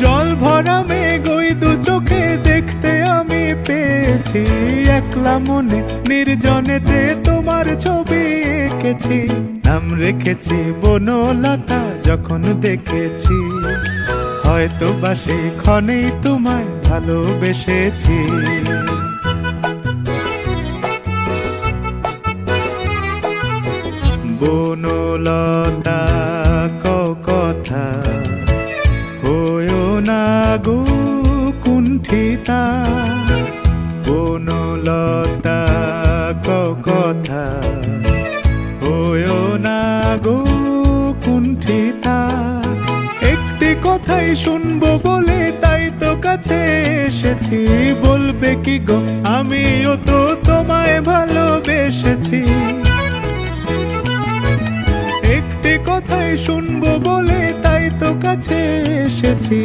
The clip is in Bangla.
জল ভরা মেঘ ওই দু চোখে দেখতে আমি পেয়েছি, একলা মনে নির্জনেতে তোমার ছবি এঁকেছি। নাম রেখেছি বনলতা যখন দেখেছি, হয়তো বা সেই ক্ষণেই তোমায় ভালোবেসেছি। বনলতা কথা হয়ো না গো কুণ্ঠিতা, বনলতা কথা হয়ো না গো কুণ্ঠিতা। একটি কথাই শুনবো বলে তাই তো কাছে এসেছি, বলবে কি গো আমিও তো তোমায় ভালোবেসেছি। একটি কথাই শুনবো বলে তাই তো কাছে এসেছি,